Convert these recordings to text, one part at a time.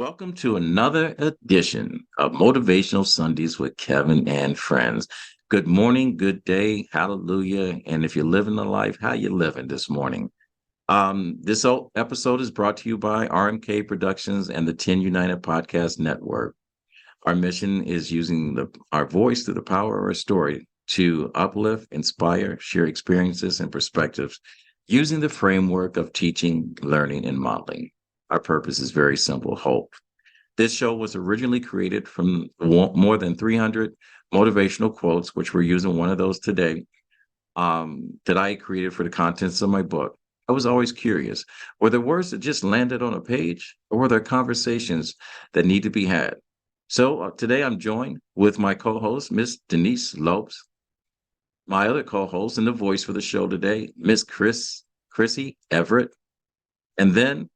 Welcome to another edition of Motivational Sundays with Kevin and friends. Good morning, good day, hallelujah. And if you're living the life, how you living this morning? This episode is brought to you by RMK Productions and the 10 United Podcast Network. Our mission is using our voice through the power of our story to uplift, inspire, share experiences and perspectives using the framework of teaching, learning, and modeling. Our purpose is very simple: hope. This show was originally created from more than 300 motivational quotes, which we're using one of those today, that I created for the contents of my book. I was always curious, were there words that just landed on a page, or were there conversations that need to be had? So today I'm joined with my co-host, Miss Denise Lopes, my other co-host and the voice for the show today, Miss Chrissy Everett, and then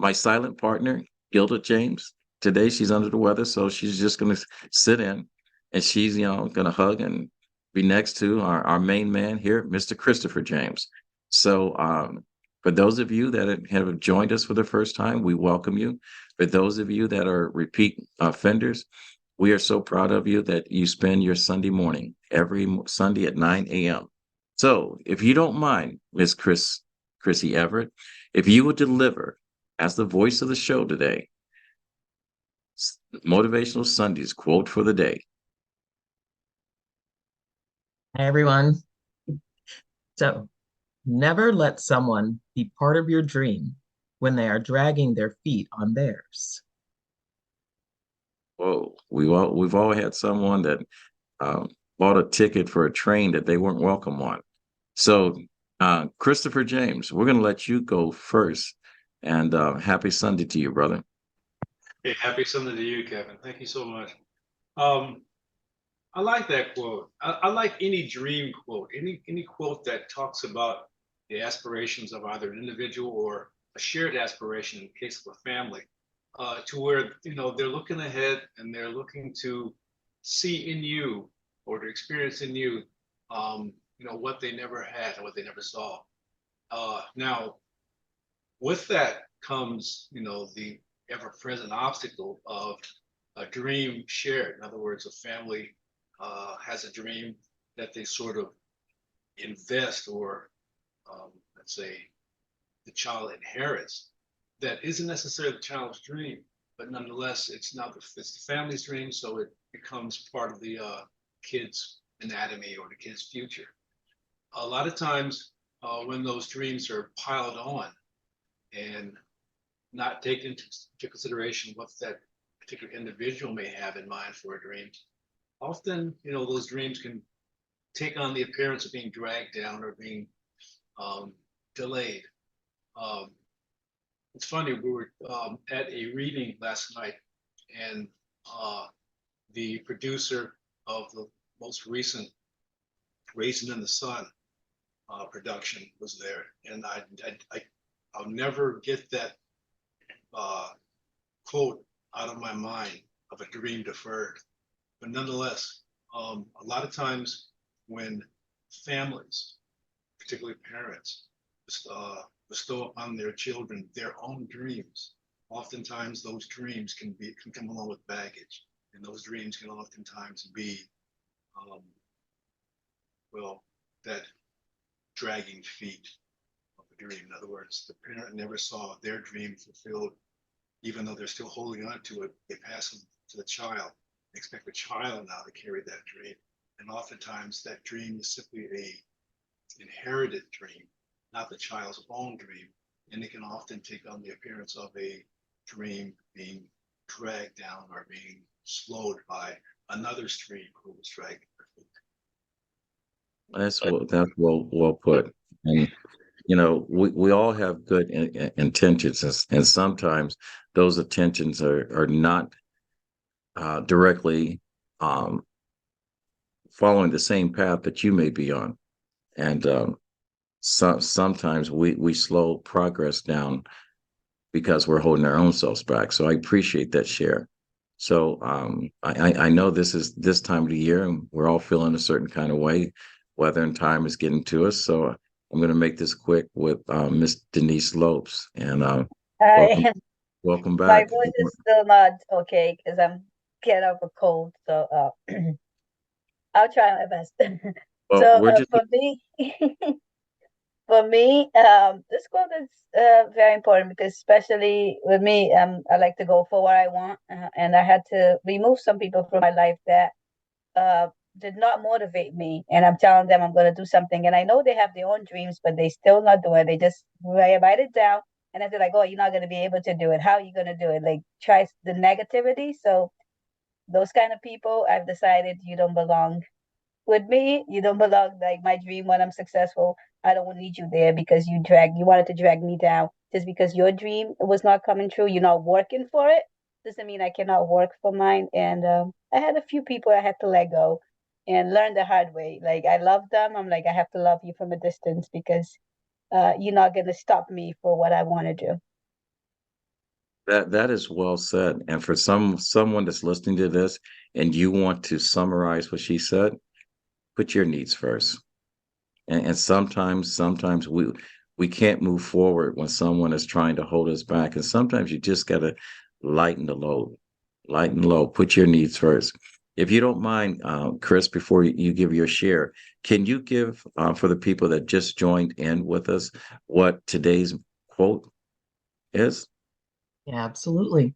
my silent partner, Gilda James. Today she's under the weather, so she's just going to sit in, and she's, going to hug and be next to our main man here, Mr. Christopher James. So for those of you that have joined us for the first time, we welcome you. For those of you that are repeat offenders, we are so proud of you that you spend your Sunday morning every Sunday at 9 a.m. So if you don't mind, Miss Chrissy Everett, if you would deliver as the voice of the show today, Motivational Sundays quote for the day. Hi, everyone. So, never let someone be part of your dream when they are dragging their feet on theirs. Whoa, we've all had someone that bought a ticket for a train that they weren't welcome on. So, Christopher James, we're going to let you go first. And happy Sunday to you, brother. Hey, happy Sunday to you, Kevin. Thank you so much. Um, I like that quote. I like any dream quote, any quote that talks about the aspirations of either an individual or a shared aspiration in the case of a family, to where they're looking ahead and they're looking to see in you or to experience in you, what they never had and what they never saw. Now, with that comes, the ever-present obstacle of a dream shared. In other words, a family has a dream that they sort of invest, or let's say the child inherits, that isn't necessarily the child's dream, but nonetheless, it's the family's dream, so it becomes part of the kid's anatomy or the kid's future. A lot of times, when those dreams are piled on and not taken into consideration what that particular individual may have in mind for a dream, often those dreams can take on the appearance of being dragged down or being delayed. Um, it's funny, we were at a reading last night, and the producer of the most recent Raisin in the Sun production was there, and I'll never get that quote out of my mind of a dream deferred. But nonetheless, a lot of times when families, particularly parents, bestow upon their children their own dreams, oftentimes those dreams can come along with baggage, and those dreams can oftentimes be, well, that dragging feet of a dream. In other words, the parent never saw their dream fulfilled, even though they're still holding on to it. They pass them to the child. They expect the child now to carry that dream. And oftentimes that dream is simply a inherited dream, not the child's own dream. And it can often take on the appearance of a dream being dragged down or being slowed by another's dream who was dragging their feet. That's well put. And we all have good intentions, and sometimes those intentions are not directly following the same path that you may be on. And sometimes we slow progress down because we're holding our own selves back. So I appreciate that share. So I know this time of the year, and we're all feeling a certain kind of way. Weather and time is getting to us. So I'm going to make this quick with Miss Denise Lopes. And welcome, Hi. Welcome My back. voice is still not okay because I'm getting over a cold. So I'll try my best. So Well, we're just for me, this quote is very important because especially with me, I like to go for what I want, and I had to remove some people from my life that uh, did not motivate me. And I'm telling them I'm going to do something, and I know they have their own dreams, but they still not do it. They just write it down, and then they're like, "Oh, you're not going to be able to do it. How are you going to do it?" Like try the negativity. So those kind of people, I've decided you don't belong with me. You don't belong. Like my dream when I'm successful, I don't need you there because you wanted to drag me down just because your dream was not coming true. You're not working for it. Doesn't mean I cannot work for mine. And I had a few people I had to let go and learn the hard way. Like I love them. I'm like I have to love you from a distance because you're not gonna stop me for what I want to do. that is well said. And for someone that's listening to this and you want to summarize what she said, put your needs first. And sometimes we can't move forward when someone is trying to hold us back. And sometimes you just gotta lighten the load, lighten the load, put your needs first. If you don't mind, Chris, before you give your share, can you give for the people that just joined in with us what today's quote is? Yeah, absolutely.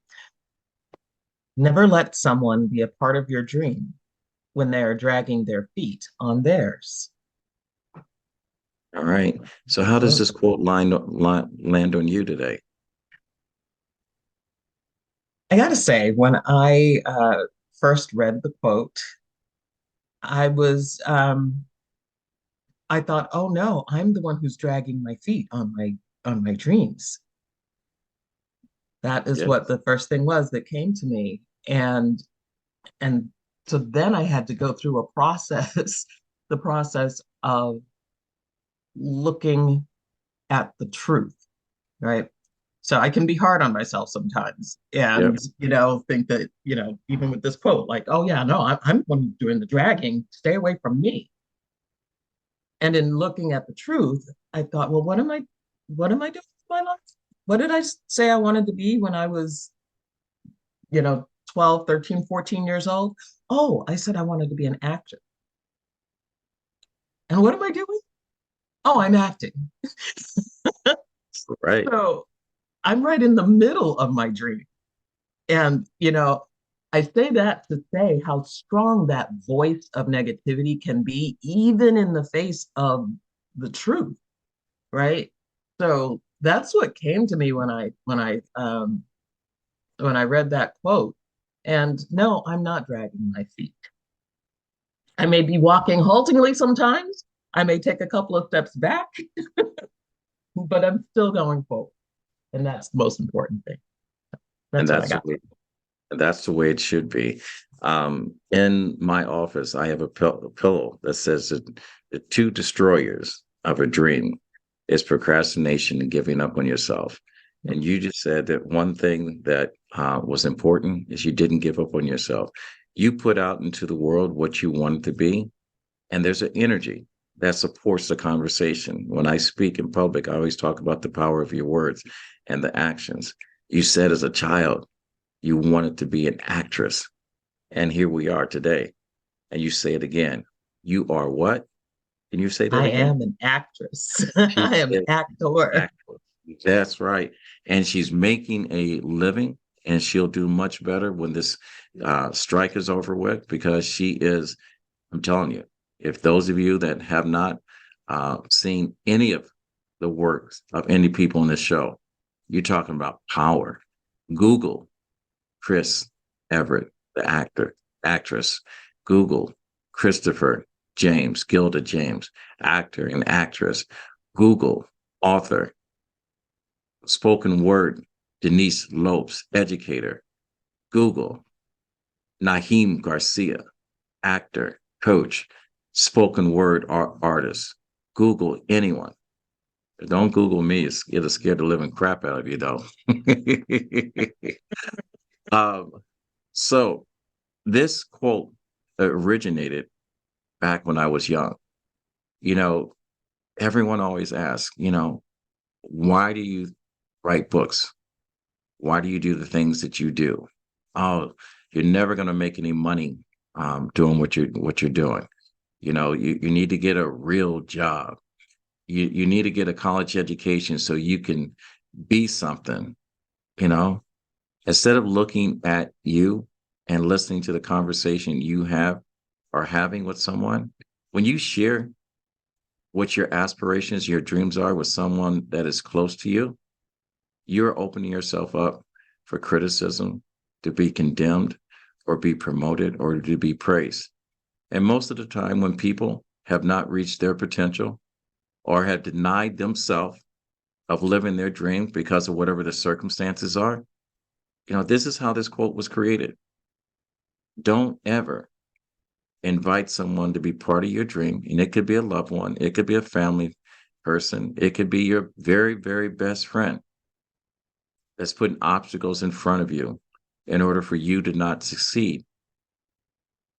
Never let someone be a part of your dream when they are dragging their feet on theirs. All right. So how does Absolutely. this quote land on you today? I gotta say, when I first read the quote, I was I thought, oh no, I'm the one who's dragging my feet on my dreams. That is Yeah. what the first thing was that came to me. And so then I had to go through a process, the process of looking at the truth, right? So I can be hard on myself sometimes Yep. and, think that, even with this quote, like, oh yeah, no, I'm the one doing the dragging, stay away from me. And in looking at the truth, I thought, well, what am I doing with my life? What did I say I wanted to be when I was, 12, 13, 14 years old? Oh, I said I wanted to be an actor. And what am I doing? Oh, I'm acting. Right. So I'm right in the middle of my dream. And, I say that to say how strong that voice of negativity can be, even in the face of the truth, right? So that's what came to me when I read that quote. And no, I'm not dragging my feet. I may be walking haltingly sometimes. I may take a couple of steps back, but I'm still going forward. And that's the most important thing. And That's what I that's the got. way that's the way it should be. In my office, I have a pillow that says that the two destroyers of a dream is procrastination and giving up on yourself. And you just said that one thing that was important is you didn't give up on yourself. You put out into the world what you wanted to be, and there's an energy that supports the conversation. When I speak in public, I always talk about the power of your words and the actions. You said as a child, you wanted to be an actress. And here we are today. And you say it again. You are what? Can you say that I again? am an actress. She I am an is actor. actress. That's right. And she's making a living, and she'll do much better when this strike is over with because she is, I'm telling you, if those of you that have not seen any of the works of any people in this show, you're talking about power. Google Chris Everett, the actress. Google Christopher James, Gilda James, actor and actress. Google author, spoken word, Denise Lopes, educator. Google Naheem Garcia, actor, coach, spoken word artist. Google anyone. Don't Google me. It'll scare the living crap out of you, though. um, so this quote originated back when I was young. You know, everyone always asks, why do you write books? Why do you do the things that you do? Oh, you're never going to make any money doing what you're doing. You need to get a real job. You need to get a college education so you can be something, you know, instead of looking at you and listening to the conversation you have or having with someone. When you share what your aspirations, your dreams are with someone that is close to you, you're opening yourself up for criticism, to be condemned, or be promoted, or to be praised. And most of the time, when people have not reached their potential or have denied themselves of living their dreams because of whatever the circumstances are, this is how this quote was created. Don't ever invite someone to be part of your dream. And it could be a loved one, it could be a family person, it could be your very, very best friend that's putting obstacles in front of you in order for you to not succeed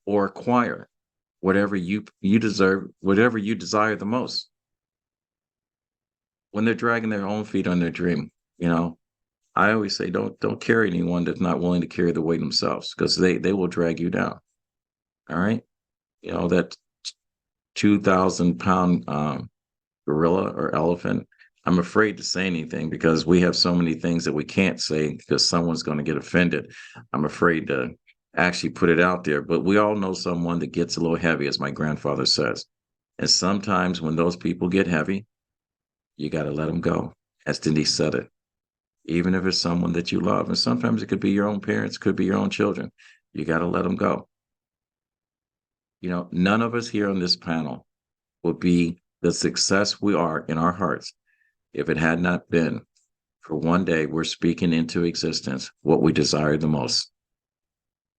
or acquire whatever you deserve, whatever you desire the most. When they're dragging their own feet on their dream, I always say don't carry anyone that's not willing to carry the weight themselves, because they will drag you down. All right. That 2,000 pound gorilla or elephant. I'm afraid to say anything because we have so many things that we can't say because someone's going to get offended. I'm afraid to actually put it out there, but we all know someone that gets a little heavy, as my grandfather says. And sometimes when those people get heavy, you got to let them go, as Denise said it, even if it's someone that you love. And sometimes it could be your own parents, could be your own children. You got to let them go. None of us here on this panel will be the success we are in our hearts if it had not been for one day we're speaking into existence what we desire the most.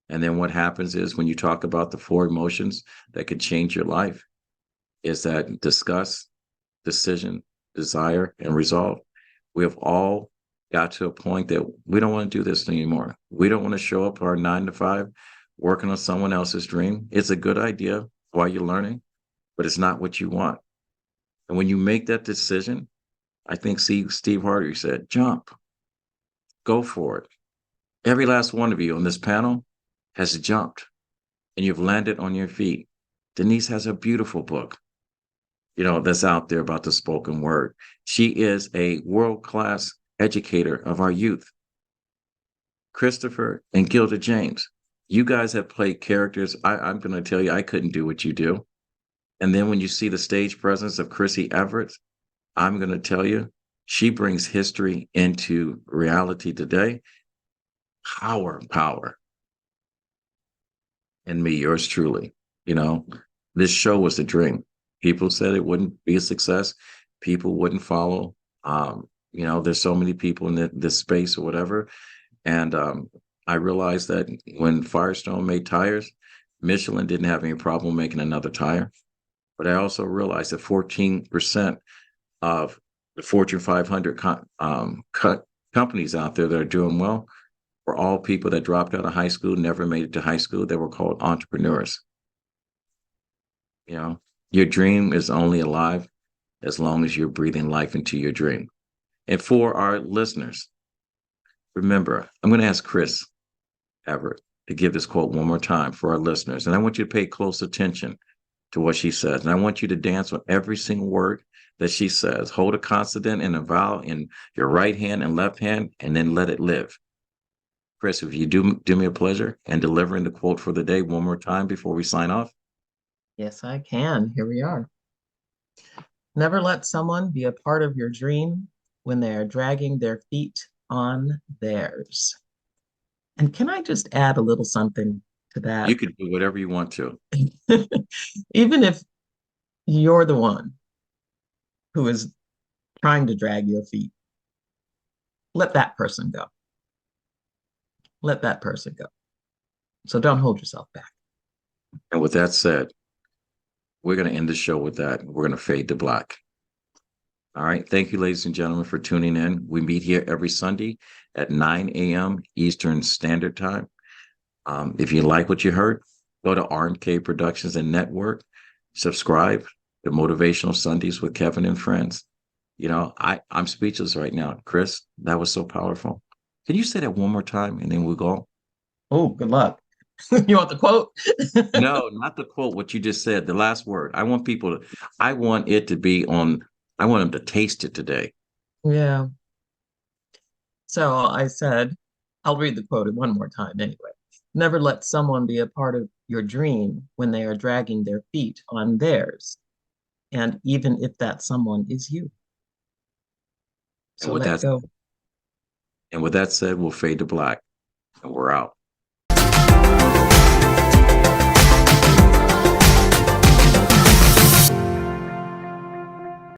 And then what happens is, when you talk about the four emotions that can change your life, is that disgust, decision, desire, and resolve. We have all got to a point that we don't want to do this anymore. We don't want to show up our 9 to 5 working on someone else's dream. It's a good idea while you're learning, but it's not what you want. And when you make that decision, I think Steve Harvey said, jump, go for it. Every last one of you on this panel has jumped and you've landed on your feet. Denise has a beautiful book, that's out there about the spoken word. She is a world-class educator of our youth. Christopher and Gilda James, you guys have played characters. I'm going to tell you, I couldn't do what you do. And then when you see the stage presence of Chrissy Everett, I'm going to tell you, she brings history into reality today. Power. And me, yours truly. This show was a dream. People said it wouldn't be a success. People wouldn't follow. There's so many people in this space or whatever. And I realized that when Firestone made tires, Michelin didn't have any problem making another tire. But I also realized that 14% of the Fortune 500 companies out there that are doing well were all people that dropped out of high school, never made it to high school. They were called entrepreneurs. Your dream is only alive as long as you're breathing life into your dream. And for our listeners, remember, I'm going to ask Chris Everett to give this quote one more time for our listeners. And I want you to pay close attention to what she says. And I want you to dance with every single word that she says. Hold a consonant and a vowel in your right hand and left hand, and then let it live. Chris, if you do me a pleasure and delivering the quote for the day one more time before we sign off. Yes, I can. Here we are. Never let someone be a part of your dream when they are dragging their feet on theirs. And can I just add a little something to that? You can do whatever you want to. Even if you're the one who is trying to drag your feet, let that person go. Let that person go. So don't hold yourself back. And with that said, we're going to end the show with that. We're going to fade to black. All right. Thank you, ladies and gentlemen, for tuning in. We meet here every Sunday at 9 a.m. Eastern Standard Time. If you like what you heard, go to RMK Productions and Network. Subscribe to Motivational Sundays with Kevin and Friends. I'm speechless right now. Chris, that was so powerful. Can you say that one more time and then we'll go? Oh, good luck. You want the quote? No, not the quote, what you just said, the last word. I want it to be on, I want them to taste it today. Yeah. So I said, I'll read the quote one more time anyway. Never let someone be a part of your dream when they are dragging their feet on theirs. And even if that someone is you. And So with let that, go. and with that said, we'll fade to black and we're out.